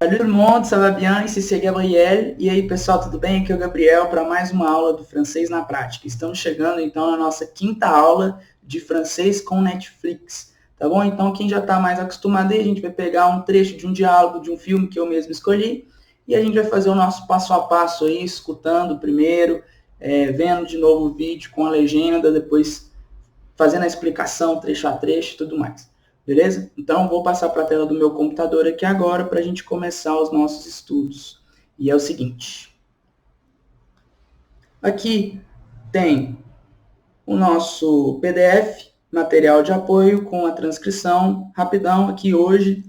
Salut tout le monde, ça va bien? Ici c'est Gabriel. E aí pessoal, tudo bem? Aqui é o Gabriel para mais uma aula do Francês na Prática. Estamos chegando então na nossa quinta aula de francês com Netflix. Tá bom? Então quem já está mais acostumado aí, a gente vai pegar um trecho de um diálogo de um filme que eu mesmo escolhi e a gente vai fazer o nosso passo a passo aí, escutando primeiro, vendo de novo o vídeo com a legenda, depois fazendo a explicação trecho a trecho e tudo mais. Beleza? Então, vou passar para a tela do meu computador aqui agora para a gente começar os nossos estudos. E é o seguinte. Aqui tem o nosso PDF, material de apoio com a transcrição, rapidão aqui hoje.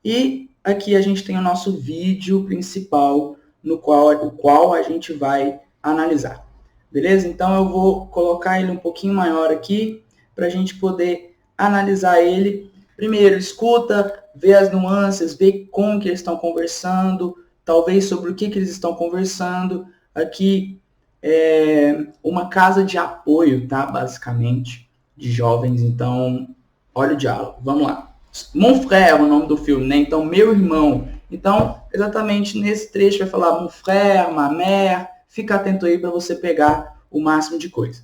E aqui a gente tem o nosso vídeo principal, o qual a gente vai analisar. Beleza? Então, eu vou colocar ele um pouquinho maior aqui para a gente poder analisar ele. Primeiro, escuta, vê as nuances, vê como que eles estão conversando, talvez sobre o que eles estão conversando. Aqui é uma casa de apoio, tá? Basicamente, de jovens. Então, olha o diálogo. Vamos lá. Mon frère é o nome do filme, né? Então, meu irmão. Então, exatamente nesse trecho vai falar mon frère, ma mère. Fica atento aí para você pegar o máximo de coisa.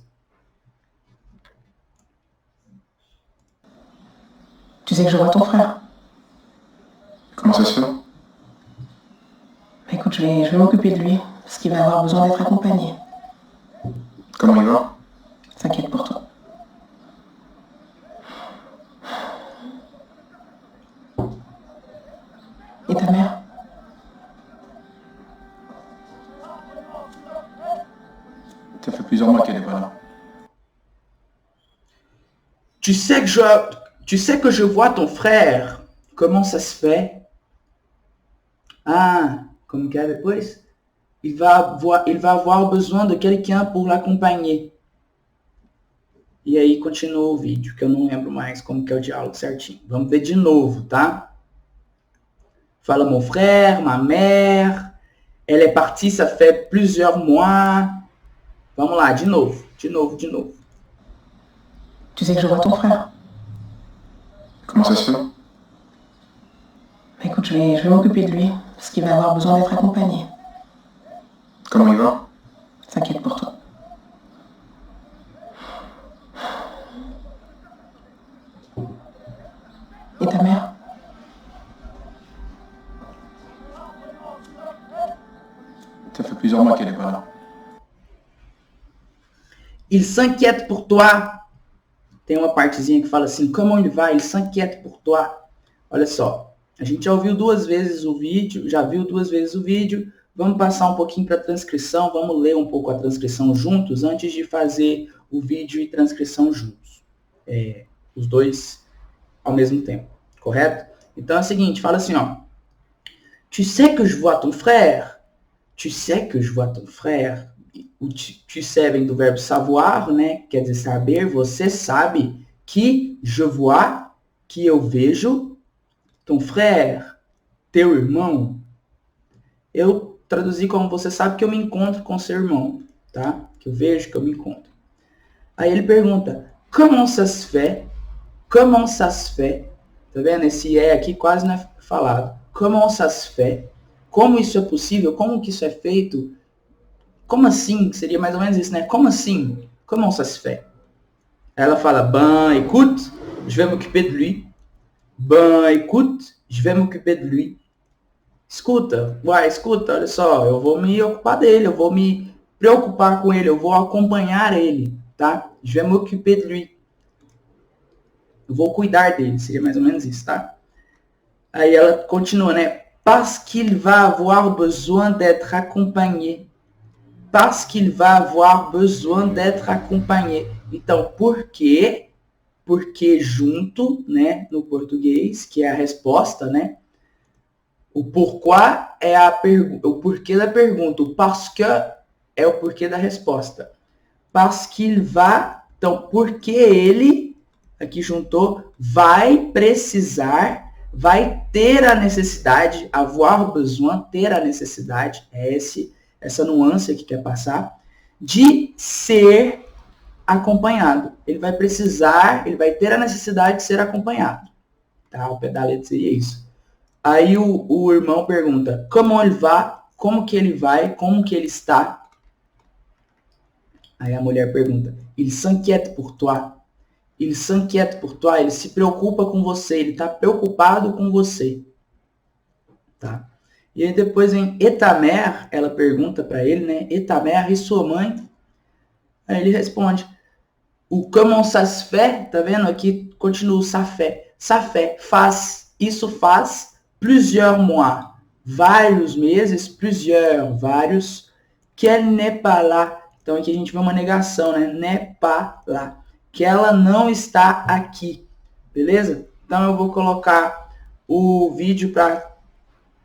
Tu sais que je vois ton frère. Comment ça se fait? Écoute, je vais m'occuper de lui, parce qu'il va avoir besoin d'être accompagné. Comment il va? T'inquiète pour toi. Et ta mère? Ça fait plusieurs mois qu'elle est pas là. Tu sais que je vois ton frère. Comment ça se fait? Ah, como que é depois? Il va avoir besoin de quelqu'un pour l'accompagner. E aí continua o vídeo, que eu não lembro mais como que é o diálogo certinho. Vamos ver de novo, tá? Fala mon frère, ma mère. Elle est partie, ça fait plusieurs mois. Vamos lá, de novo. Tu sais que je vois ton frère. Comment ça se fait? Écoute, je vais m'occuper de lui, parce qu'il va avoir besoin d'être accompagné. Comment il va? T'inquiète pour toi. Et ta mère? Ça fait plusieurs mois qu'elle est pas là. Il s'inquiète pour toi. Tem uma partezinha que fala assim, comment il va? Il s'inquiète pour toi. Olha só, a gente já ouviu duas vezes o vídeo, Vamos passar um pouquinho para a transcrição, vamos ler um pouco a transcrição juntos, antes de fazer o vídeo e transcrição juntos. Os dois ao mesmo tempo, correto? Então é o seguinte, fala assim, ó. Tu sais que je vois ton frère? Tu sais que je vois ton frère? O tu sais vem do verbo savoir, né? Quer dizer saber, você sabe que je vois, que eu vejo, ton frère, teu irmão. Eu traduzi como você sabe que eu me encontro com seu irmão, tá? Que eu vejo, que eu me encontro. Aí ele pergunta, comment ça se fait? Comment ça se fait? Tá vendo? Esse aqui quase não é falado. Comment ça se fait? Como isso é possível? Como que isso é feito? Como assim? Seria mais ou menos isso, né? Como assim? Comment ça se fait? Ela fala, ben, écoute, je vais m'occuper de lui. Ben, écoute, je vais m'occuper de lui. Escuta, olha só, eu vou me ocupar dele, eu vou me preocupar com ele, eu vou acompanhar ele, tá? Je vais m'occuper de lui. Eu vou cuidar dele, seria mais ou menos isso, tá? Aí ela continua, né? Parce qu'il va avoir besoin d'être accompagné. Parce qu'il va avoir besoin d'être accompagné. Então, por quê? Porque junto, né, no português, que é a resposta, né? O pourquoi é o porquê da pergunta. O parce que é o porquê da resposta. Parce qu'il va, então, porque ele, aqui juntou, vai precisar, vai ter a necessidade, avoir besoin, ter a necessidade, essa nuance aqui que quer passar, de ser acompanhado. Ele vai precisar, ele vai ter a necessidade de ser acompanhado. Tá? O pé da letra seria isso. Aí o irmão pergunta, comment il va? Como que ele vai? Como que ele está? Aí a mulher pergunta, il s'inquiète pour toi. Il s'inquiète pour toi. Ele se preocupa com você. Ele está preocupado com você. Tá? E aí depois vem et ta mère, ela pergunta para ele, né? Et ta mère, e sua mãe? Aí ele responde, o comment ça se fait, tá vendo? Aqui continua o ça fait. Ça fait, faz. Isso faz plusieurs mois. Vários meses, plusieurs, vários. Qu'elle n'est pas là. Então aqui a gente vê uma negação, né? N'est pas là. Que ela não está aqui. Beleza? Então eu vou colocar o vídeo para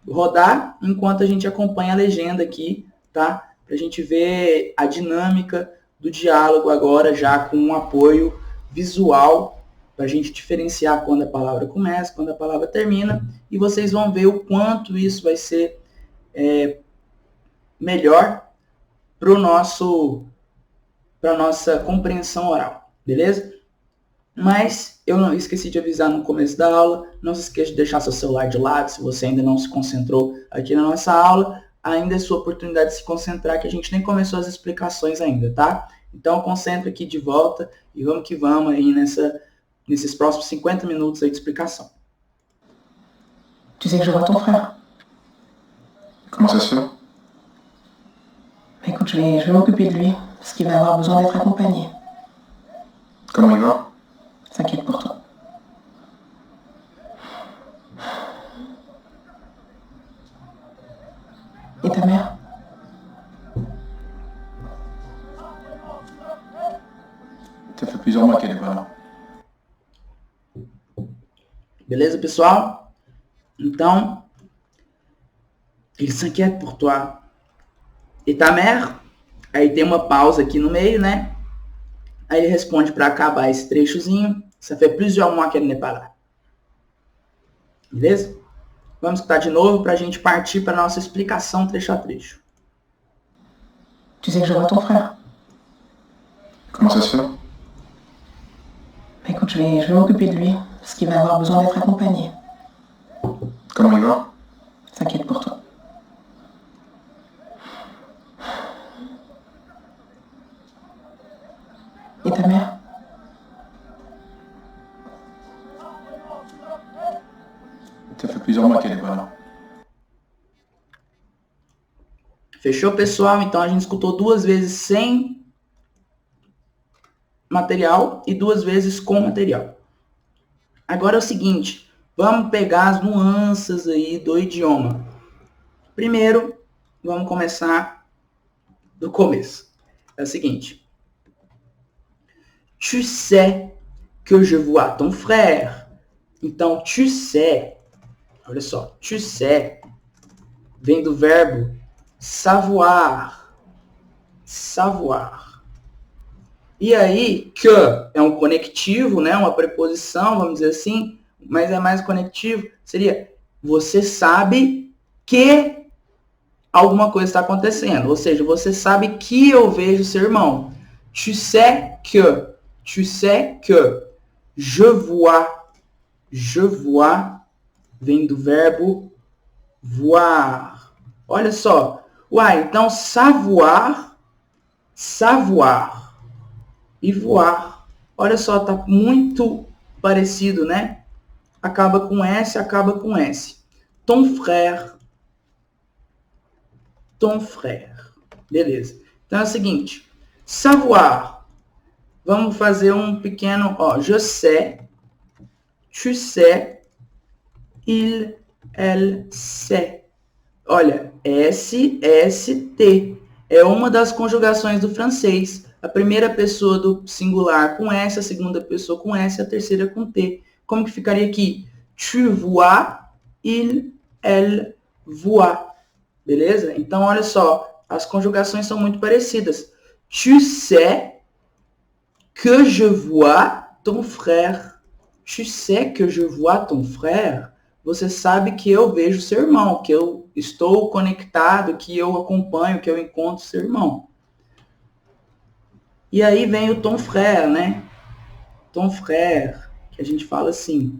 rodar enquanto a gente acompanha a legenda aqui, tá? Pra gente ver a dinâmica do diálogo agora já com um apoio visual para a gente diferenciar quando a palavra começa, quando a palavra termina, e vocês vão ver o quanto isso vai ser melhor para nossa compreensão oral, beleza? Mas eu não esqueci de avisar no começo da aula, não se esqueça de deixar seu celular de lado, se você ainda não se concentrou aqui na nossa aula, ainda é sua oportunidade de se concentrar, que a gente nem começou as explicações ainda, tá? Então, concentre aqui de volta e vamos que vamos aí nesses próximos 50 minutos aí de explicação. Tu sais que je vois ton frère. Comment ça se fait? Écoute, je vais m'occuper de lui, parce qu'il va avoir besoin d'être accompagné. Comment il va? S'inquiète pour toi. Et ta mère? Ça fait plusieurs mois qu'elle est pas là. Beleza, pessoal? Então, il s'inquiète pour toi. Et ta mère? Aí tem uma pausa aqui no meio, né? Aí ele responde para acabar esse trechozinho. Ça fait plusieurs mois qu'elle n'est pas là. Beleza? Vamos escutar de novo para a gente partir para a nossa explicação trecho a trecho. Tu sais que je vois ton frère. Comment ça se fait? Écoute, je vais m'occuper de lui, parce qu'il va avoir besoin d'être accompagné. Comment il va? S'inquiète pour toi. Et ta mère? Ça fait plusieurs mois qu'elle est pas là. Fechou, pessoal? Então a gente escutou 2 vezes sem material e 2 vezes com material. Agora é o seguinte, vamos pegar as nuances aí do idioma. Primeiro, vamos começar do começo. É o seguinte. Tu sais que je vois ton frère. Então, tu sais, olha só, tu sais, vem do verbo savoir. Savoir. E aí, que é um conectivo, né? Uma preposição, vamos dizer assim, mas é mais conectivo. Seria, você sabe que alguma coisa está acontecendo. Ou seja, você sabe que eu vejo seu irmão. Tu sais que. Tu sais que. Je vois, vem do verbo voir. Olha só. Uai, então savoir e voar. Olha só, tá muito parecido, né? Acaba com S, acaba com S. Ton frère. Beleza. Então é o seguinte. Savoir. Vamos fazer um pequeno, ó, je sais, tu sais, il, elle, sait. Olha, S, S, T. É uma das conjugações do francês. A primeira pessoa do singular com S, a segunda pessoa com S, a terceira com T. Como que ficaria aqui? Tu vois, il, elle, voit. Beleza? Então, olha só, as conjugações são muito parecidas. Tu sais que je vois ton frère. Tu sais que je vois ton frère. Você sabe que eu vejo seu irmão, que eu estou conectado, que eu acompanho, que eu encontro seu irmão. E aí vem o ton frère, né? Ton frère, que a gente fala assim.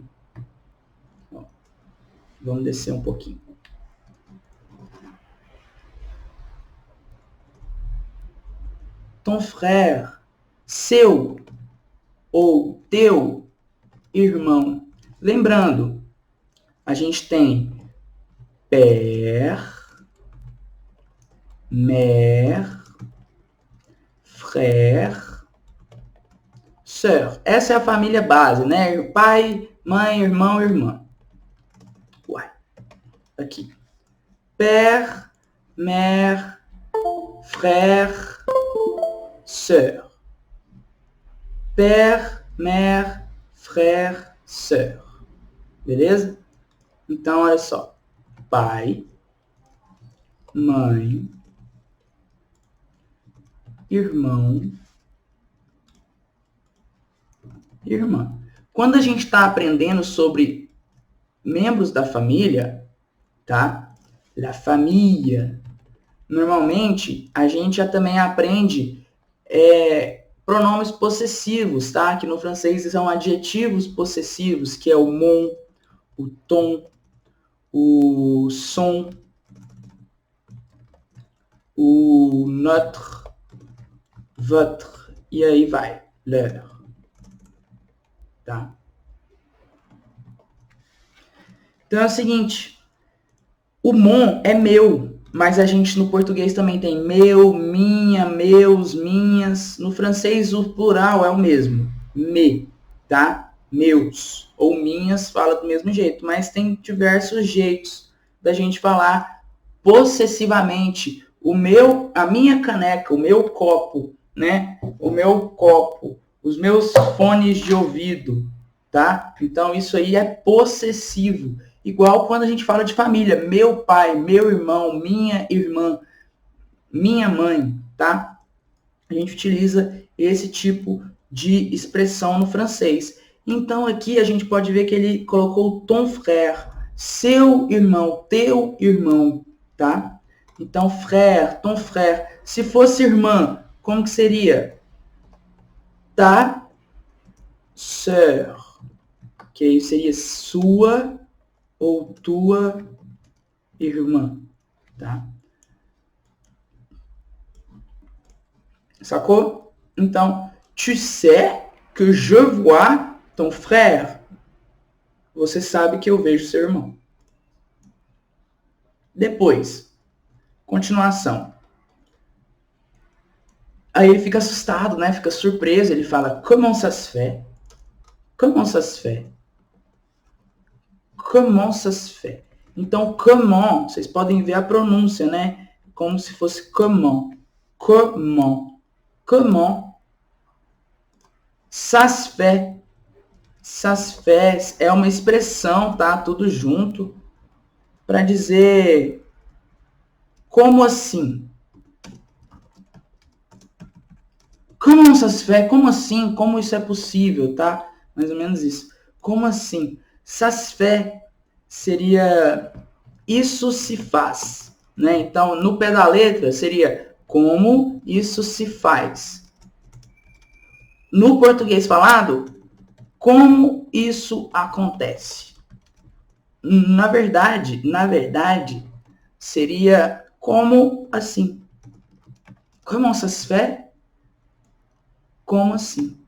Vamos descer um pouquinho. Ton frère, seu ou teu irmão. Lembrando, a gente tem père, mère, frère, sœur. Essa é a família base, né? Pai, mãe, irmão, irmã. Uai. Aqui. Père, mère, frère, sœur. Père, mère, frère, sœur. Beleza? Então, olha só. Pai, mãe, irmão, irmã. Quando a gente está aprendendo sobre membros da família, tá? La família. Normalmente, a gente já também aprende pronomes possessivos, tá? Que no francês são adjetivos possessivos, que é o mon, o ton, o son, o notre, votre, e aí vai, leur, tá? Então é o seguinte, o mon é meu, mas a gente no português também tem meu, minha, meus, minhas. No francês o plural é o mesmo, me, tá? Meus ou minhas fala do mesmo jeito, mas tem diversos jeitos da gente falar possessivamente. A minha caneca, o meu copo, né? O meu copo, os meus fones de ouvido, tá? Então isso aí é possessivo. Igual quando a gente fala de família, meu pai, meu irmão, minha irmã, minha mãe, tá? A gente utiliza esse tipo de expressão no francês. Então aqui a gente pode ver que ele colocou ton frère, seu irmão, teu irmão, tá? Então frère, ton frère. Se fosse irmã, como que seria? Ta sœur. Que seria sua ou tua irmã, tá? Sacou? Então, tu sais que je vois ton frère. Você sabe que eu vejo seu irmão. Depois, continuação. Aí ele fica assustado, né? Fica surpreso. Ele fala, comment ça se fait? Comment ça se fait? Comment ça se fait? Então, comment, vocês podem ver a pronúncia, né? Como se fosse comment. Comment. Comment ça se fait? Ça se fait é uma expressão, tá? Tudo junto. Para dizer como assim? Comment ça se fait? Como assim? Como isso é possível, tá? Mais ou menos isso. Como assim? Ça se fait seria isso se faz, né? Então, no pé da letra seria como isso se faz. No português falado, como isso acontece. Na verdade, seria como assim. Comment ça se fait? Como assim?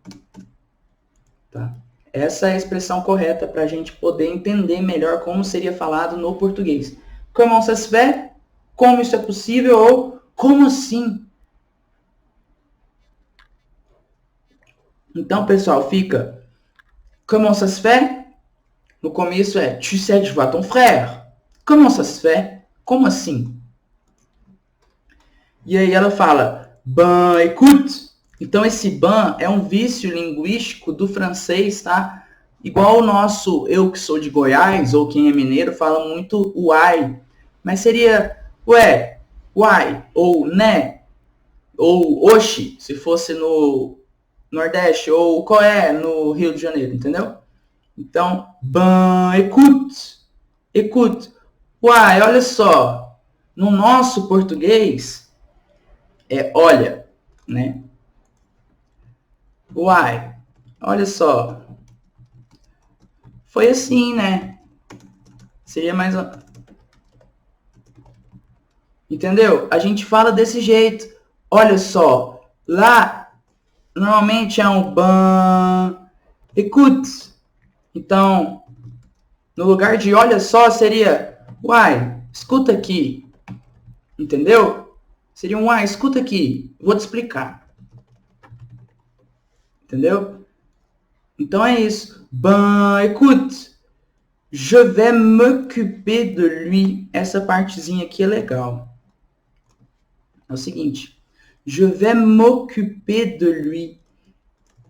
Tá? Essa é a expressão correta para a gente poder entender melhor como seria falado no português. Comment ça se fait? Como isso é possível? Ou como assim? Então, pessoal, fica comment ça se fait? No começo é tu sais que je vois ton frère. Comment ça se fait? Como assim? E aí ela fala ben, écoute. Então, esse ban é um vício linguístico do francês, tá? Igual o nosso, eu que sou de Goiás, ou quem é mineiro, fala muito uai. Mas seria ué, uai, ou né, ou oxi, se fosse no Nordeste, ou qual é no Rio de Janeiro, entendeu? Então, ben, écoute, écoute. Uai, olha só, no nosso português, é olha, né? Uai, olha só. Foi assim, né? Seria mais... Entendeu? A gente fala desse jeito. Olha só. Lá, normalmente é um ban... Écoute. Então, no lugar de olha só, seria... Uai, escuta aqui. Entendeu? Seria um uai, escuta aqui. Vou te explicar. Entendeu? Então é isso. Ben, écoute. Je vais m'occuper de lui. Essa partezinha aqui é legal. É o seguinte. Je vais m'occuper de lui.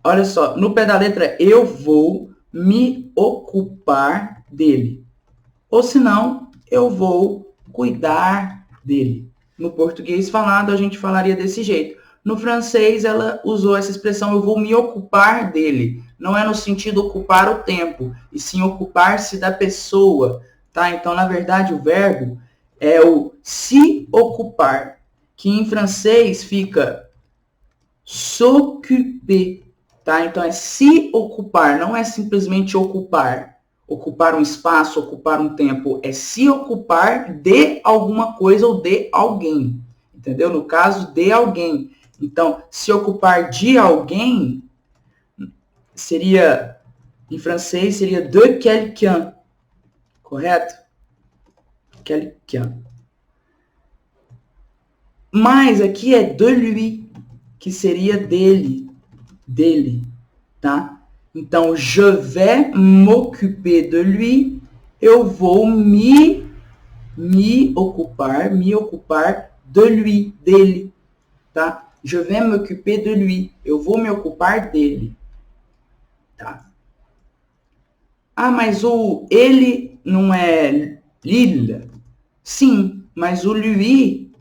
Olha só. No pé da letra, eu vou me ocupar dele. Ou senão, eu vou cuidar dele. No português falado, a gente falaria desse jeito. No francês, ela usou essa expressão, eu vou me ocupar dele. Não é no sentido ocupar o tempo, e sim ocupar-se da pessoa. Tá? Então, na verdade, o verbo é o se ocupar, que em francês fica s'occuper. Tá? Então, é se ocupar, não é simplesmente ocupar. Ocupar um espaço, ocupar um tempo, é se ocupar de alguma coisa ou de alguém. Entendeu? No caso, de alguém. Então, se ocupar de alguém seria, em francês, seria de quelqu'un. Correto? Quelqu'un. Mas aqui é de lui, que seria dele. Dele. Tá? Então, je vais m'occuper de lui. Eu vou me ocupar de lui, dele. Tá? Je vais m'occuper de lui. Eu vou me ocupar dele. Tá? Ah, mas o ele não é l'il? Sim, mas o lui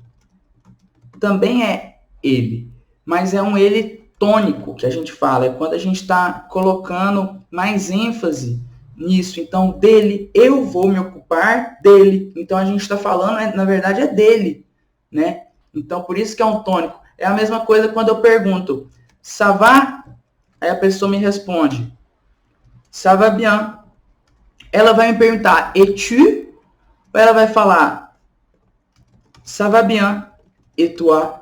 também é ele. Mas é um ele tônico que a gente fala. É quando a gente está colocando mais ênfase nisso. Então, dele, eu vou me ocupar dele. Então, a gente está falando, na verdade, é dele. Né? Então, por isso que é um tônico. É a mesma coisa quando eu pergunto, ça va? Aí a pessoa me responde, ça va bien. Ela vai me perguntar, et tu? Ou ela vai falar, ça va bien, et toi?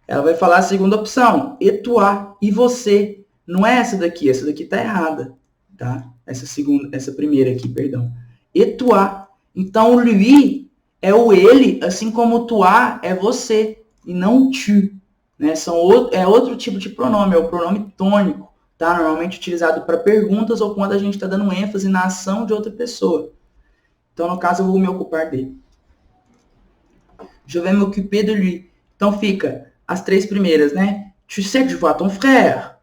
Ela vai falar a segunda opção, et toi? E você? Não é essa daqui tá errada, tá? Essa primeira aqui, perdão. Et toi? Então, o lui é o ele, assim como o toi é você, e não tu. Né? É outro tipo de pronome, é o pronome tônico, tá? Normalmente utilizado para perguntas ou quando a gente está dando ênfase na ação de outra pessoa. Então, no caso, eu vou me ocupar dele. Je vais m'occuper de lui. Então, fica as três primeiras, né? Tu sais que je vois ton frère.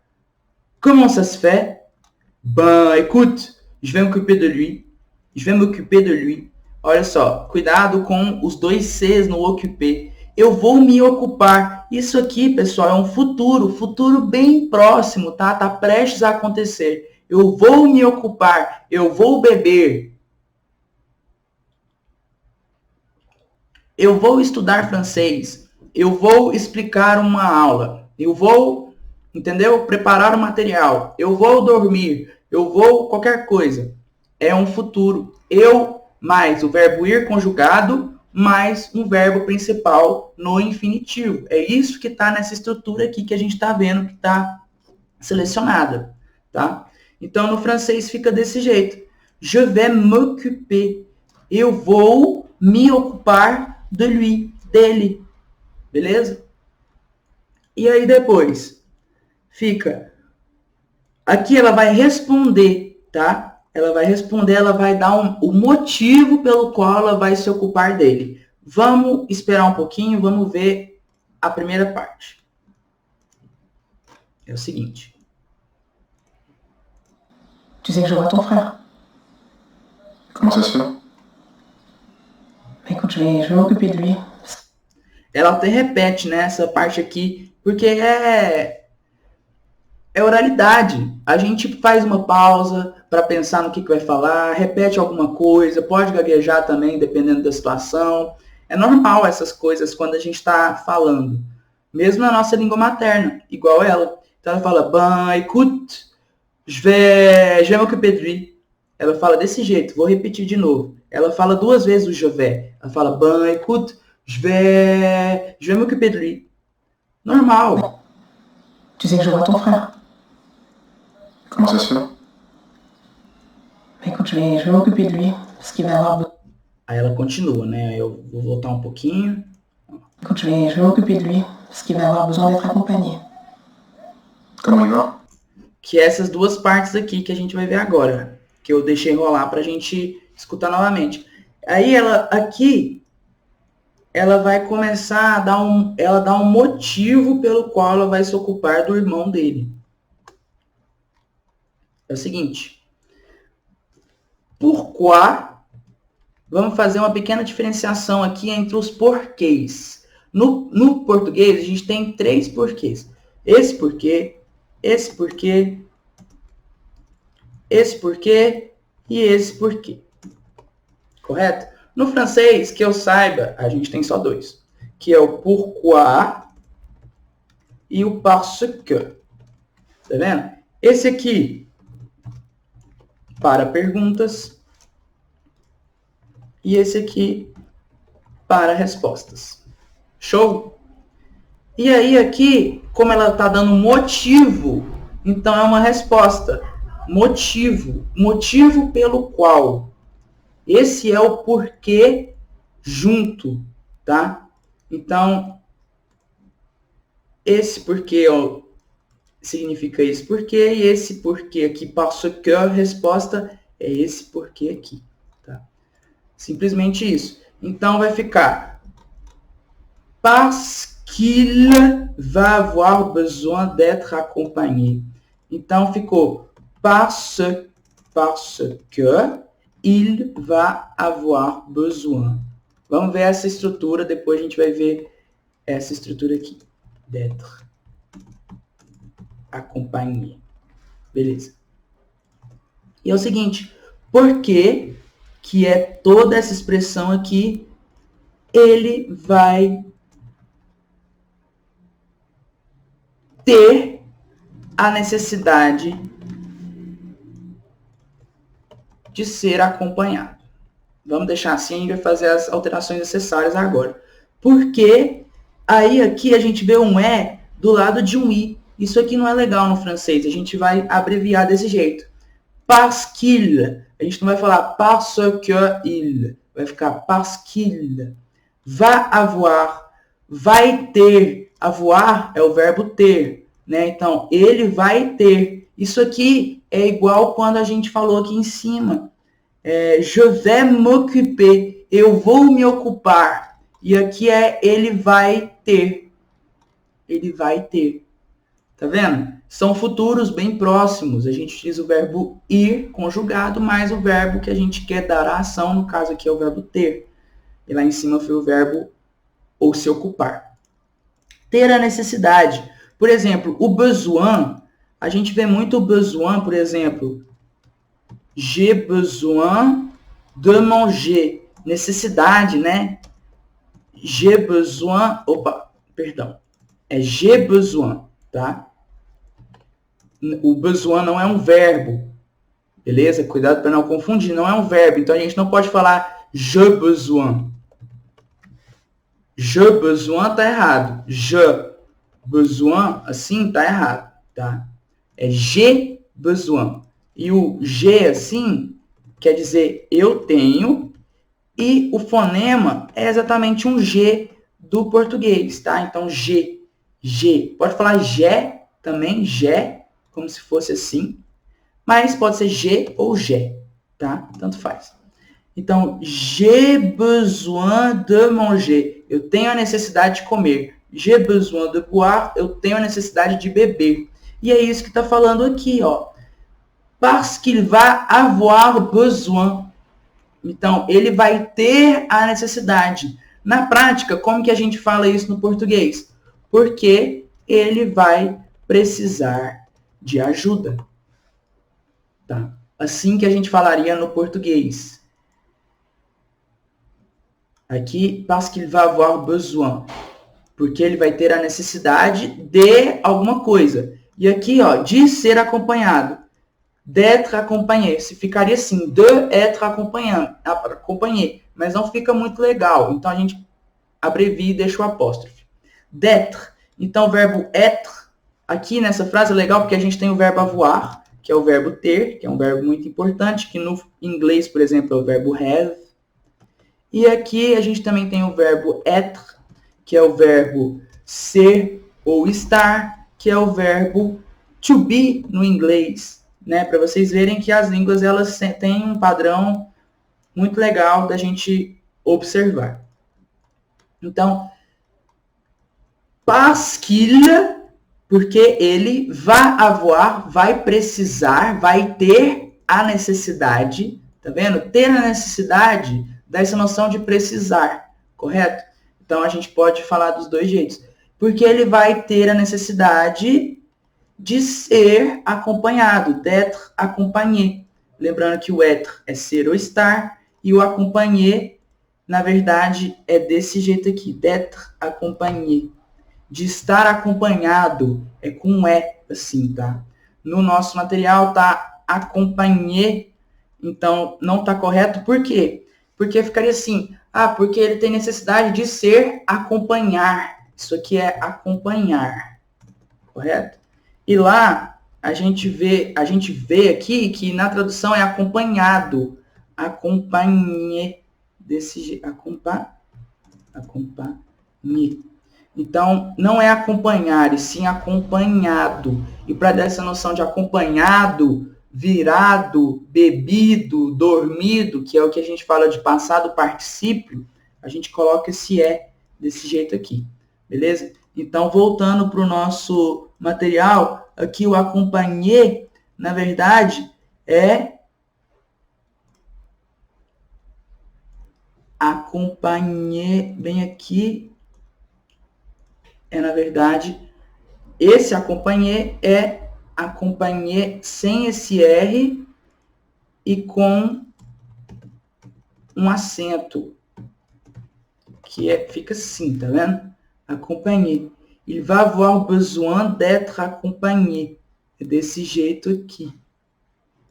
Comment ça se fait? Ben, écoute, je vais m'occuper de lui. Je vais m'occuper de lui. Olha só, cuidado com os dois Cs no occuper. Eu vou me ocupar. Isso aqui, pessoal, é um futuro bem próximo, tá? Tá prestes a acontecer. Eu vou me ocupar. Eu vou beber. Eu vou estudar francês. Eu vou explicar uma aula. Eu vou, entendeu? Preparar o material. Eu vou dormir. Eu vou qualquer coisa. É um futuro. Eu mais o verbo ir conjugado mais um verbo principal no infinitivo. É isso que está nessa estrutura aqui que a gente está vendo que está selecionada. Tá? Então, no francês fica desse jeito. Je vais m'occuper. Eu vou me ocupar de lui, dele. Beleza? E aí depois fica... Aqui ela vai responder, tá? Ela vai responder, ela vai dar o motivo pelo qual ela vai se ocupar dele. Vamos esperar um pouquinho, vamos ver a primeira parte. É o seguinte. Tu sais que je vois ton frère. Comment ça se fait? Écoute, je vais m'occuper de lui. Ela até repete, né, essa parte aqui, porque é oralidade. A gente faz uma pausa para pensar no que vai falar, repete alguma coisa, pode gaguejar também, dependendo da situação. É normal essas coisas quando a gente está falando. Mesmo na nossa língua materna, igual ela. Então ela fala, ben, écoute, je vais m'occuper de lui. ela fala desse jeito. Vou repetir de novo. Ela fala 2 vezes o je vais. Ela fala, ben, écoute, je vais m'occuper de lui. Normal. Tu sais que je vois ton frère. Comment ça se fait? Mais écoute, je vais m'occuper de lui, parce qu'il va avoir besoin. Aí ela continua, né? Eu vou voltar um pouquinho. Écoute, je vais m'occuper de lui, parce qu'il va avoir besoin d'être accompagné. Comment il va? Que é essas 2 partes aqui que a gente vai ver agora. Que eu deixei rolar pra gente escutar novamente. Aí ela, aqui, ela vai começar a dar um motivo pelo qual ela vai se ocupar do irmão dele. É o seguinte. Pourquoi? Vamos fazer uma pequena diferenciação aqui entre os porquês. No português, a gente tem 3 porquês. Esse porquê, esse porquê, esse porquê e esse porquê. Correto? No francês, que eu saiba, a gente tem só 2. Que é o pourquoi e o parce que. Tá vendo? Esse aqui, para perguntas. E esse aqui, para respostas. Show? E aí aqui, como ela está dando motivo, então é uma resposta. Motivo. Motivo pelo qual. Esse é o porquê junto, tá? Então, esse porquê ó, significa esse porquê, e esse porquê aqui, parce que, a resposta é esse porquê aqui, tá? Simplesmente isso. Então, vai ficar parce qu'il va avoir besoin d'être accompagné. Então, ficou parce que il va avoir besoin. Vamos ver essa estrutura, depois a gente vai ver essa estrutura aqui. D'être accompagné. Beleza. E é o seguinte, por que que é toda essa expressão aqui, ele vai ter a necessidade de ser acompanhado. Vamos deixar assim, a gente vai fazer as alterações necessárias agora. Porque aí aqui a gente vê um E do lado de um I. Isso aqui não é legal no francês, a gente vai abreviar desse jeito. Parce qu'il, a gente não vai falar parce que il, vai ficar parce qu'il va avoir, vai ter, avoir é o verbo ter, né? Então, ele vai ter. Isso aqui é igual quando a gente falou aqui em cima. Je vais m'occuper, eu vou me ocupar. E aqui é ele vai ter. Ele vai ter. Tá vendo? São futuros bem próximos. A gente utiliza o verbo ir conjugado, mais o verbo que a gente quer dar a ação, no caso aqui é o verbo ter. E lá em cima foi o verbo ou se ocupar. Ter a necessidade. Por exemplo, o besoin, a gente vê muito o besoin, por exemplo, j'ai besoin de manger. Necessidade, né? J'ai besoin, j'ai besoin, tá? O besoin não é um verbo, beleza? Cuidado para não confundir, não é um verbo. Então a gente não pode falar je besoin. Je besoin tá errado. Je besoin, assim, tá errado, tá? É j'ai besoin. E o G, assim, quer dizer eu tenho. E o fonema é exatamente um G do português, tá? Então, G. G. Pode falar G também, G, como se fosse assim. Mas pode ser G ou G, tá? Tanto faz. Então, j'ai besoin de manger. Eu tenho a necessidade de comer. J'ai besoin de boire. Eu tenho a necessidade de beber. E é isso que está falando aqui, ó. Parce qu'il va avoir besoin. Então, ele vai ter a necessidade. Na prática, como que a gente fala isso no português? Porque ele vai precisar de ajuda. Tá? Assim que a gente falaria no português. Aqui, parce qu'il va avoir besoin. Porque ele vai ter a necessidade de alguma coisa. E aqui, ó, de ser acompanhado. d'être accompagné. Se ficaria assim, de être accompagné, mas não fica muito legal. Então a gente abrevia e deixa o apóstrofe. D'être. Então o verbo être, aqui nessa frase é legal porque a gente tem o verbo avoir, que é o verbo ter, que é um verbo muito importante, que no inglês, por exemplo, é o verbo have. E aqui a gente também tem o verbo être, que é o verbo ser ou estar, que é o verbo to be no inglês, né? Para vocês verem que as línguas elas têm um padrão muito legal da gente observar. Então, parce qu'il, porque ele vai avoir, vai precisar, vai ter a necessidade, tá vendo? Ter a necessidade dá essa noção de precisar, correto? Então, a gente pode falar dos dois jeitos. Porque ele vai ter a necessidade de ser acompanhado, d'être accompagné. Lembrando que o être é ser ou estar, e o accompagné, na verdade, é desse jeito aqui, d'être accompagné. De estar acompanhado, é com é, assim, tá? No nosso material tá acompanhé, então não tá correto, por quê? Porque ficaria assim, porque ele tem necessidade de ser acompanhar. Isso aqui é acompanhar, correto? E lá a gente vê aqui que na tradução é acompanhado, acompanhé, desse jeito, acompanhé. Então, não é acompanhar, e sim acompanhado. E para dar essa noção de acompanhado, virado, bebido, dormido, que é o que a gente fala de passado particípio, a gente coloca esse é desse jeito aqui, beleza? Então, voltando para o nosso material, aqui o acompanhé, na verdade, é acompanhé, bem aqui, na verdade, esse acompanhé é acompanhé sem esse R e com um acento, que fica assim, tá vendo? Acompanhé. Il va avoir besoin d'être accompagné. É desse jeito aqui.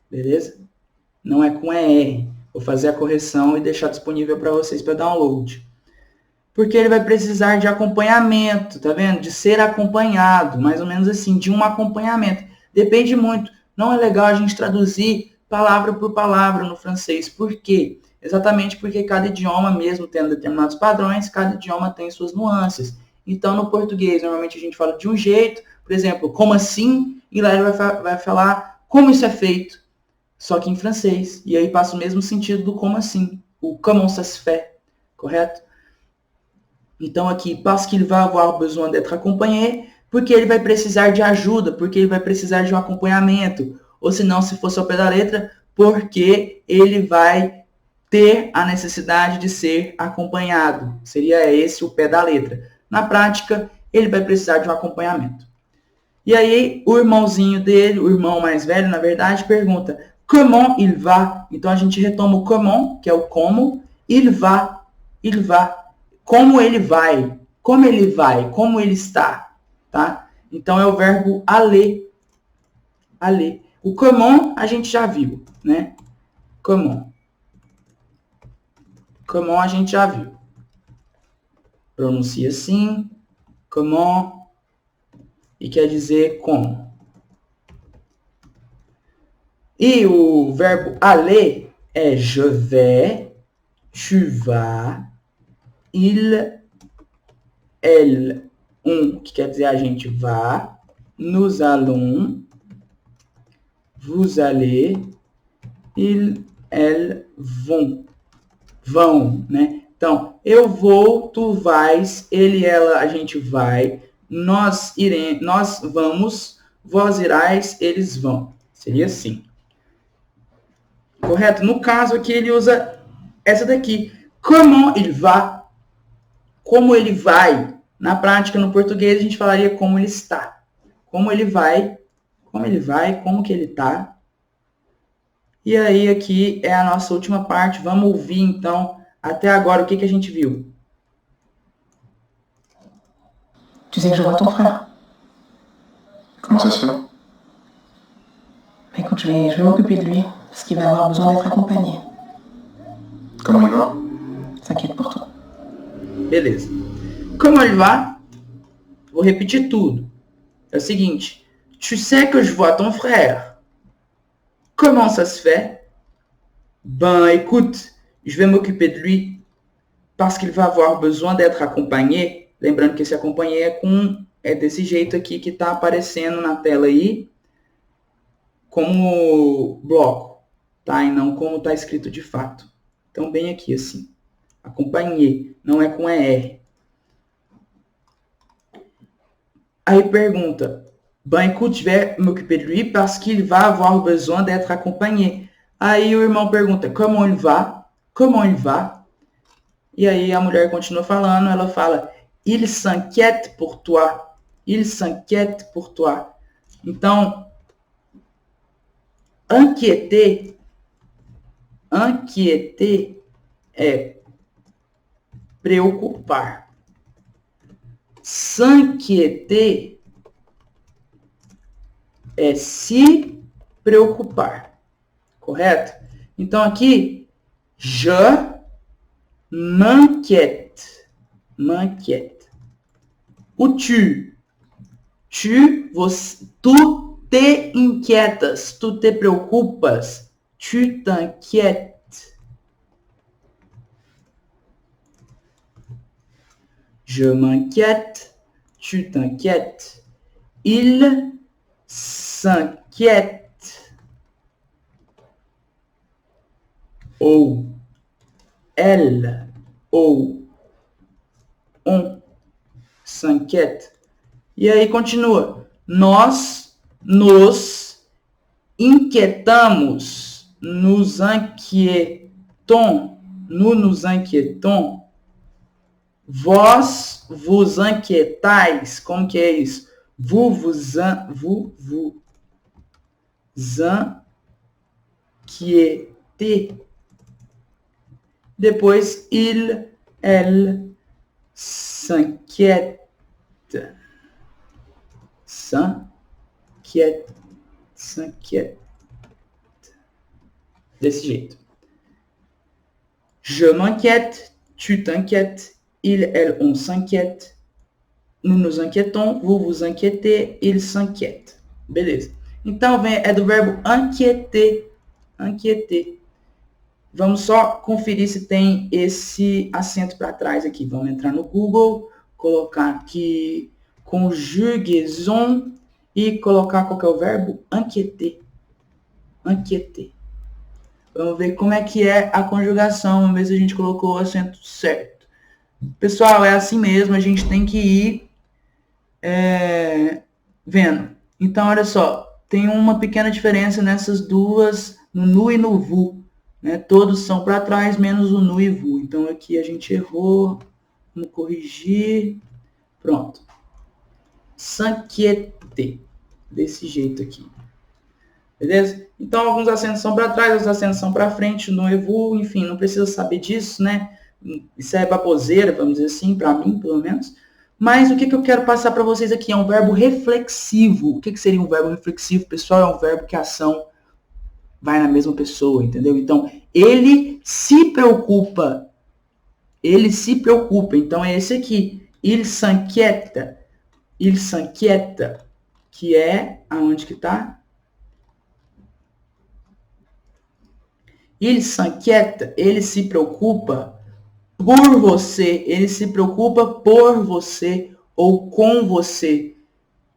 Beleza? Não é com ER. Vou fazer a correção e deixar disponível para vocês para download. Porque ele vai precisar de acompanhamento, tá vendo? De ser acompanhado, mais ou menos assim, de um acompanhamento. Depende muito. Não é legal a gente traduzir palavra por palavra no francês. Por quê? Exatamente porque cada idioma, mesmo tendo determinados padrões, cada idioma tem suas nuances. Então, no português, normalmente a gente fala de um jeito, por exemplo, como assim? E lá ele vai falar como isso é feito, só que em francês. E aí passa o mesmo sentido do como assim, o comment ça se fait, correto? Então aqui, parce qu'il va avoir besoin d'être accompagné, porque ele vai precisar de ajuda, porque ele vai precisar de um acompanhamento. Ou se não, se fosse ao pé da letra, porque ele vai ter a necessidade de ser acompanhado. Seria esse o pé da letra. Na prática, ele vai precisar de um acompanhamento. E aí, o irmãozinho dele, o irmão mais velho, na verdade, pergunta comment il va? Então, a gente retoma o comment, que é o como, il va, como ele vai, como ele está, tá? Então, é o verbo aller, aller. O comment a gente já viu, né? Comment a gente já viu. Pronuncia assim, comment, e quer dizer como. E o verbo aller é je vais, tu vas, il, elle, que quer dizer a gente vai, nous allons, vous allez, il, elles vão, né? Então, eu vou, tu vais, ele, ela, a gente vai, nós vamos, vós irás, eles vão. Seria assim. Correto? No caso aqui, ele usa essa daqui. Comment il va? Como ele vai? Na prática, no português, a gente falaria como ele está. Como ele vai, como que ele está. E aí, aqui é a nossa última parte. Vamos ouvir, então, até agora, o que a gente viu. Tu sais que je vois ton frère. Comment ça se fait? Mais écoute, je Je vais m'occuper de lui, parce qu'il va avoir besoin d'être accompagné. Comment il va? S'inquiète pour toi. Beleza. Como ele vai? Vou repetir tudo. É o seguinte. Tu sais que je vois ton frère. Comment ça se fait? Ben, écoute, je vais m'occuper de lui parce qu'il va avoir besoin d'être acompanhé. Lembrando que esse acompanhé é desse jeito aqui que está aparecendo na tela aí como bloco, tá? E não como está escrito de fato. Então, bem aqui assim. Acompanhé, não é com ER. Aí pergunta, ben écoute, je vais m'occuper de lui parce qu'il va avoir besoin d'être accompagné. Aí o irmão pergunta, comment il va? Comment il va? E aí a mulher continua falando, ela fala, il s'inquiète pour toi. Il s'inquiète pour toi. Então, inquiéter é preocupar. S'inquiéter é se preocupar. Correto? Então aqui, je m'inquiète. M'inquiète. O tu, tu te inquietas, tu te preocupas, tu t'inquiètes. Je m'inquiète, tu t'inquiètes. Il s'inquiète. Ou elle, ou on s'inquiète. E aí continua. Nós nos inquietamos, nos inquietons, nous nous inquietons. Vós vos inquietais. Como que é isso? Vous vous inquietez. Depois, il, elle s'inquiète. S'inquiète. Desse jeito. Je m'inquiète, tu t'inquiètes, il, elle, on s'inquiète, nous nous inquiétons, vous vous inquiétez, il s'inquiète. Beleza. Então, é do verbo inquieter. Inquieter. Vamos só conferir se tem esse acento para trás aqui. Vamos entrar no Google, colocar aqui conjugaison e colocar qual que é o verbo? Inquieter. Inquieter. Vamos ver como é que é a conjugação. Vamos ver se a gente colocou o acento certo. Pessoal, é assim mesmo. A gente tem que ir vendo. Então, olha só. Tem uma pequena diferença nessas duas, no nu e no vu. Né? Todos são para trás, menos o nu e vu. Então, aqui a gente errou. Vamos corrigir. Pronto. S'inquiéter. Desse jeito aqui. Beleza? Então, alguns acentos são para trás, outros acentos são para frente, no e vu, enfim, não precisa saber disso, né? Isso é baboseira, vamos dizer assim, para mim, pelo menos. Mas o que eu quero passar para vocês aqui é um verbo reflexivo. O que seria um verbo reflexivo, pessoal? É um verbo que a ação vai na mesma pessoa, entendeu? Então, ele se preocupa. Ele se preocupa. Então, é esse aqui. Il s'inquiète. Il s'inquiète. Que é, aonde que tá? Il s'inquiète. Ele se preocupa por você. Ele se preocupa por você ou com você.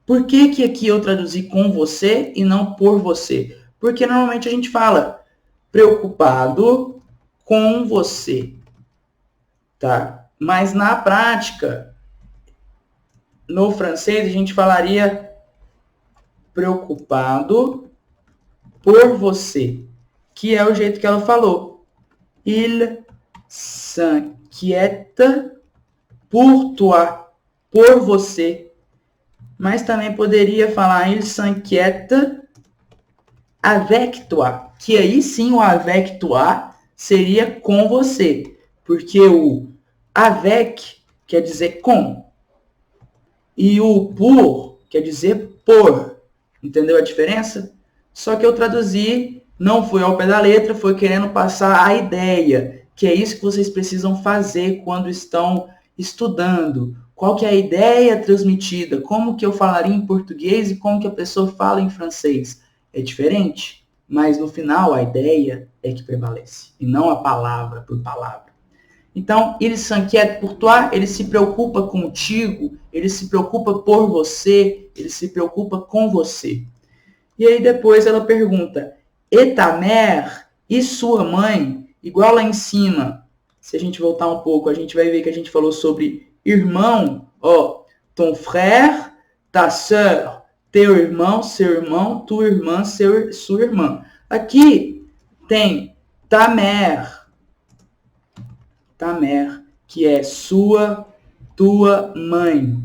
Por que aqui eu traduzi com você e não por você? Porque normalmente a gente fala preocupado com você, tá? Mas na prática, no francês, a gente falaria preocupado por você, que é o jeito que ela falou. Il s'inquiète pour toi, por você. Mas também poderia falar il s'inquiète avec toi, que aí sim o avec toi seria com você, porque o avec quer dizer com e o pour quer dizer por. Entendeu a diferença? Só que eu traduzi, não foi ao pé da letra, foi querendo passar a ideia, que é isso que vocês precisam fazer quando estão estudando. Qual que é a ideia transmitida? Como que eu falaria em português e como que a pessoa fala em francês? É diferente, mas no final a ideia é que prevalece, e não a palavra por palavra. Então, il s'inquiète pour toi, ele se preocupa contigo, ele se preocupa por você, ele se preocupa com você. E aí depois ela pergunta, et ta mère, e sua mãe? Igual lá em cima, se a gente voltar um pouco, a gente vai ver que a gente falou sobre irmão, ó, ton frère, ta sœur, teu irmão, seu irmão, tua irmã, sua irmã. Aqui tem ta mère, que é sua, tua mãe.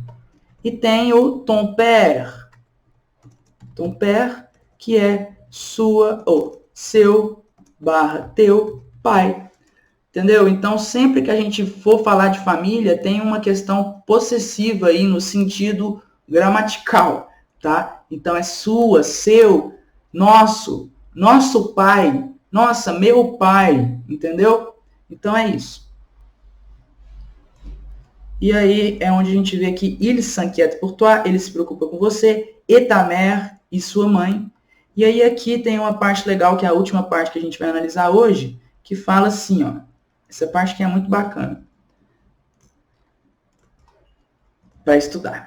E tem o ton père, que é sua, ou seu, teu pai. Entendeu? Então, sempre que a gente for falar de família, tem uma questão possessiva aí no sentido gramatical, tá? Então, é sua, seu, nosso, nosso pai, nossa, meu pai, entendeu? Então, é isso. E aí é onde a gente vê que il s'inquiète pour toi, ele se preocupa com você, et ta mère, e sua mãe. E aí aqui tem uma parte legal, que é a última parte que a gente vai analisar hoje, que fala assim, ó. Essa parte que é muito bacana para estudar.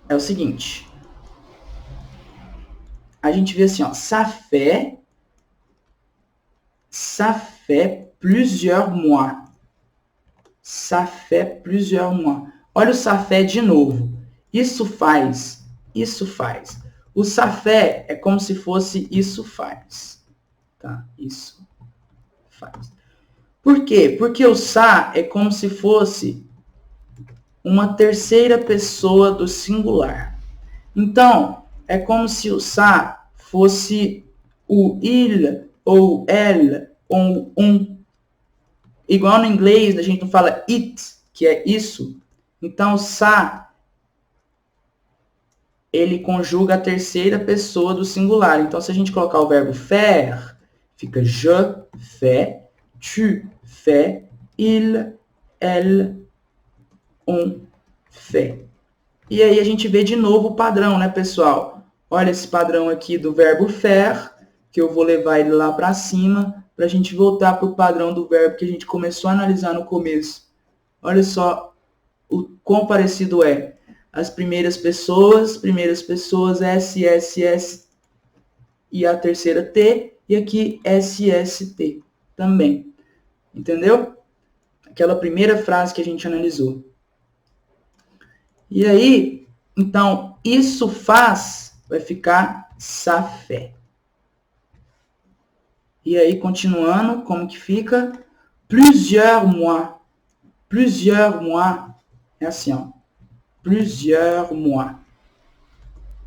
É o seguinte. A gente vê assim, ó. Ça fait plusieurs mois. Ça fait plusieurs mois. Olha o ça fait de novo. Isso faz. O ça fait é como se fosse isso faz. Tá? Isso faz. Por quê? Porque o ça é como se fosse uma terceira pessoa do singular. Então, é como se o ça fosse o il, ou elle, ou um. Igual no inglês, a gente não fala it, que é isso. Então, o ça, ele conjuga a terceira pessoa do singular. Então, se a gente colocar o verbo faire, fica je fais, tu fais, il, elle, on fait. E aí a gente vê de novo o padrão, né, pessoal? Olha esse padrão aqui do verbo faire, que eu vou levar ele lá para cima, para a gente voltar para o padrão do verbo que a gente começou a analisar no começo. Olha só o quão parecido é. As primeiras pessoas, S, S, S, e a terceira T, e aqui S, S, T também. Entendeu? Aquela primeira frase que a gente analisou. E aí, então, isso faz, vai ficar ça fait. E aí, continuando, como que fica? Plusieurs mois. Plusieurs mois. É assim, ó. Plusieurs mois.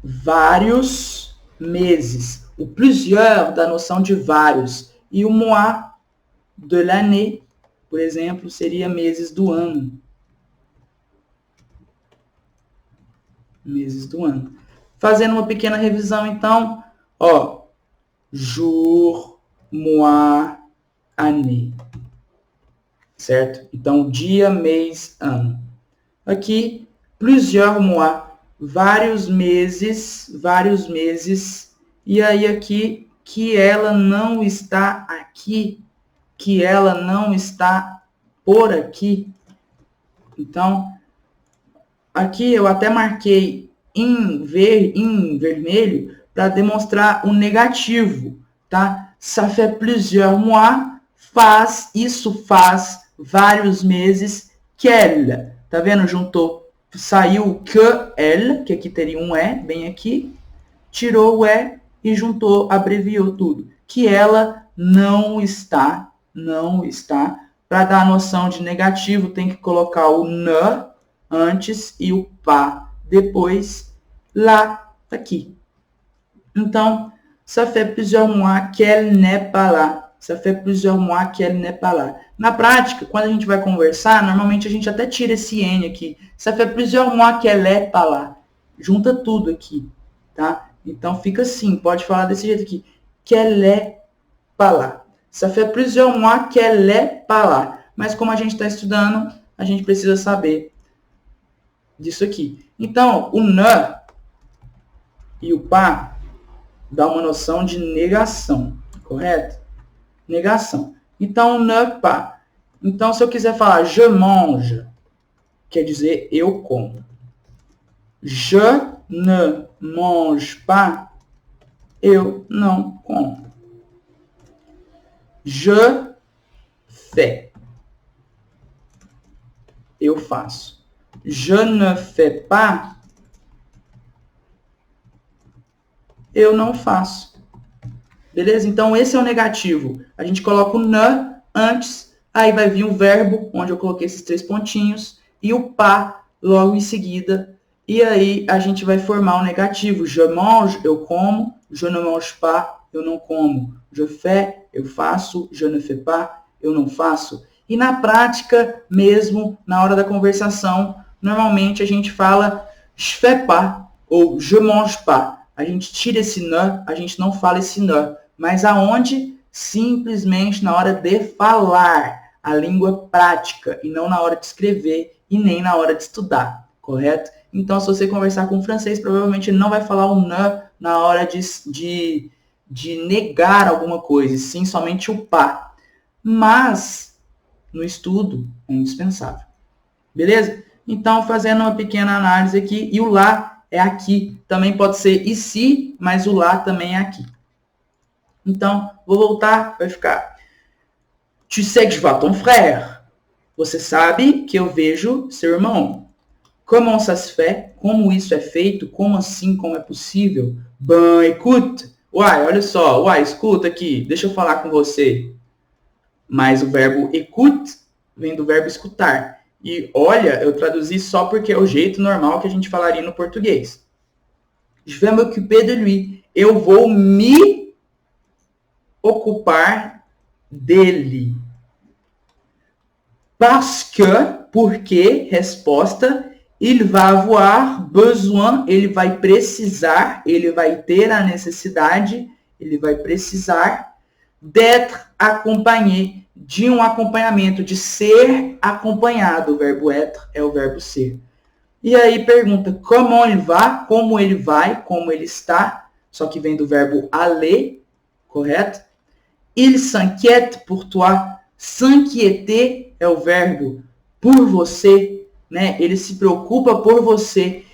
Vários meses. O plusieurs dá noção de vários. E o mois de l'année, por exemplo, seria meses do ano. Meses do ano. Fazendo uma pequena revisão, então, ó. Jour, mois, année. Certo? Então, dia, mês, ano. Aqui, plusieurs mois. Vários meses. E aí aqui, que ela não está aqui. Que ela não está por aqui. Então, aqui eu até marquei em vermelho para demonstrar o negativo, tá? Ça fait plusieurs mois, isso faz vários meses, qu'elle, tá vendo? Juntou, saiu o que elle, que aqui teria um E, bem aqui, tirou o E e juntou, abreviou tudo. Que ela não está. Para dar a noção de negativo, tem que colocar o ne antes e o pas depois, lá, aqui. Então, ça fait plusieurs mois qu'elle n'est pas là. Ça fait plusieurs mois qu'elle n'est pas là. Na prática, quando a gente vai conversar, normalmente a gente até tira esse N aqui. Ça fait plusieurs mois qu'elle est pas là. Junta tudo aqui, tá? Então fica assim, pode falar desse jeito aqui. Qu'elle est pas là. Ça fait plusieurs mois qu'elle est pas là. Mas como a gente está estudando, a gente precisa saber disso aqui. Então, o ne e o pas dá uma noção de negação, correto? Negação. Então, ne pas. Então, se eu quiser falar je mange, quer dizer eu como. Je ne mange pas, eu não como. Je fais, eu faço. Je ne fais pas, eu não faço. Beleza? Então, esse é o negativo. A gente coloca o ne antes, aí vai vir o verbo, onde eu coloquei esses 3 pontinhos, e o pas logo em seguida. E aí, a gente vai formar o negativo. Je mange, eu como. Je ne mange pas, eu não como. Je fais, eu faço. Je ne fais pas, eu não faço. E na prática, mesmo na hora da conversação, normalmente a gente fala je fais pas ou je mange pas. A gente tira esse ne, a gente não fala esse ne. Mas aonde? Simplesmente na hora de falar, a língua prática, e não na hora de escrever e nem na hora de estudar, correto? Então, se você conversar com o francês, provavelmente ele não vai falar o ne na hora de negar alguma coisa, sim somente o pas. Mas, no estudo, é indispensável. Beleza? Então, fazendo uma pequena análise aqui, e o lá é aqui. Também pode ser ici, mas o lá também é aqui. Então, vou voltar, vai ficar tu sais que je vois ton frère. Você sabe que eu vejo seu irmão. Comment ça se fait? Como isso é feito? Como assim? Como é possível? Ben, écoute. Uai, olha só. Uai, escuta aqui. Deixa eu falar com você. Mas o verbo écoute vem do verbo escutar. E olha, eu traduzi só porque é o jeito normal que a gente falaria no português. Je vais m'occuper de lui. Eu vou me ocupar dele. Parce que, porque, resposta, il va avoir besoin, ele vai precisar, ele vai ter a necessidade, ele vai precisar d'être acompanhé, de um acompanhamento, de ser acompanhado. O verbo être é o verbo ser. E aí pergunta, comment il va? Como ele vai, como ele está, só que vem do verbo aller, correto? Il s'inquiète pour toi. S'inquiéter é o verbo por você, né? Ele se preocupa por você.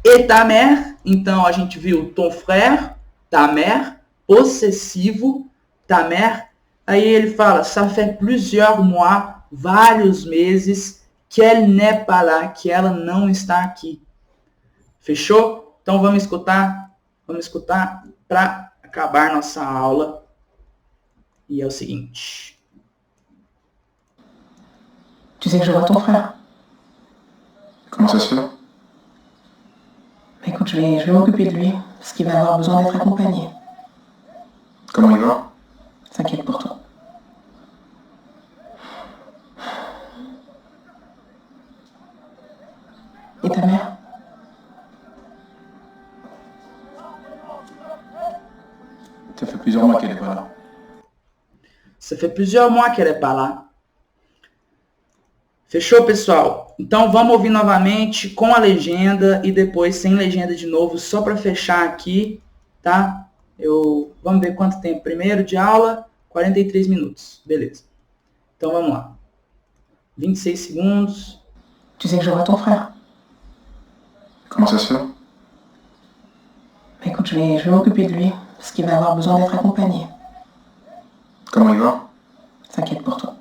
Et ta mère, então a gente viu ton frère, ta mère, possessivo, ta mère. Aí ele fala, ça fait plusieurs mois, vários meses, qu'elle n'est pas là, que ela não está aqui. Fechou? Então vamos escutar para acabar nossa aula. E é o seguinte. Tu sais que je vois ton frère. Comment ça se fait? Écoute, je vais m'occuper de lui, parce qu'il va avoir besoin d'être accompagné. Comment il va? S'inquiète pour toi. Et ta mère? Ça fait plusieurs mois qu'elle est pas là. Ça fait plusieurs mois qu'elle est pas là. Fechou, pessoal? Então vamos ouvir novamente com a legenda e depois sem legenda de novo, só para fechar aqui, tá? Vamos ver quanto tempo primeiro de aula, 43 minutos. Beleza. Então vamos lá. 26 segundos. Tu sais que je vois ton frère. Comment ça se fait? Écoute, je vais m'occuper de lui, parce qu'il va avoir besoin d'être accompagné. Comment il va? S'inquiète pour toi.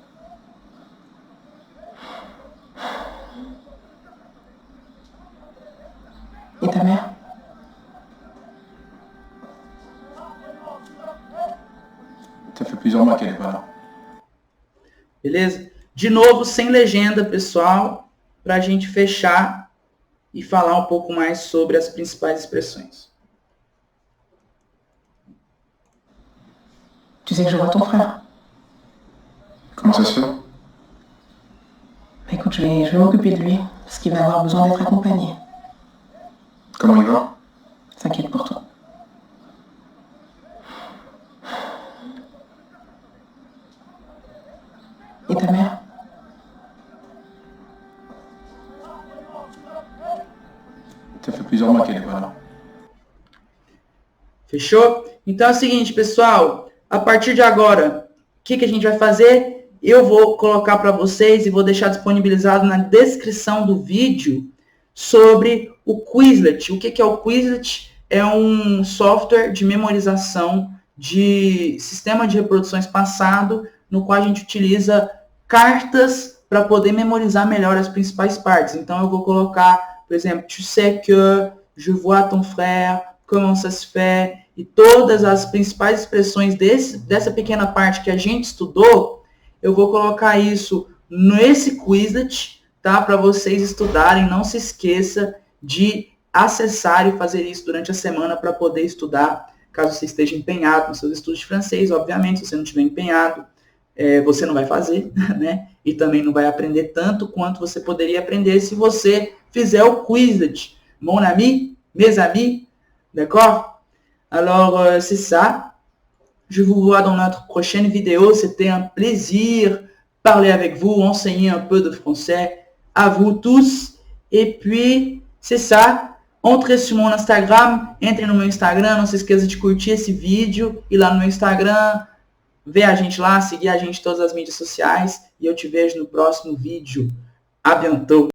Et ta mère? Ça fait plusieurs mois qu'elle est pas là. Beleza? De novo, sem legenda, pessoal, para a gente fechar e falar um pouco mais sobre as principais expressões. Tu sais que je vois ton frère. Comment ça se fait? Écoute, je vais m'occuper de lui, parce qu'il va avoir besoin d'être accompagné. Comment il va? S'inquiète pour toi. T'as fait plusieurs mois qu'elle est pas là. Fechou? Então é o seguinte, pessoal. A partir de agora, o que a gente vai fazer? Eu vou colocar para vocês e vou deixar disponibilizado na descrição do vídeo sobre o Quizlet. O que é o Quizlet? É um software de memorização de sistema de reprodução espaçado, no qual a gente utiliza cartas para poder memorizar melhor as principais partes. Então eu vou colocar, por exemplo, tu sais que, je vois ton frère, comment ça se fait, e todas as principais expressões dessa pequena parte que a gente estudou, eu vou colocar isso nesse Quizlet, tá? Para vocês estudarem. Não se esqueça de acessar e fazer isso durante a semana para poder estudar, caso você esteja empenhado nos seus estudos de francês. Obviamente, se você não estiver empenhado, você não vai fazer, né? E também não vai aprender tanto quanto você poderia aprender se você fizer o Quizlet. Mon ami, mes amis, d'accord? Alors, c'est ça. Je vous vois dans notre prochaine vidéo. C'était un plaisir parler avec vous, enseigner un peu de français à vous tous. Et puis, c'est ça. Entrez sur mon Instagram. Entrem no meu Instagram. Não se esqueça de curtir esse vídeo. Ir lá no meu Instagram. Ver a gente lá. Seguir a gente em todas as mídias sociais. E eu te vejo no próximo vídeo. À bientôt.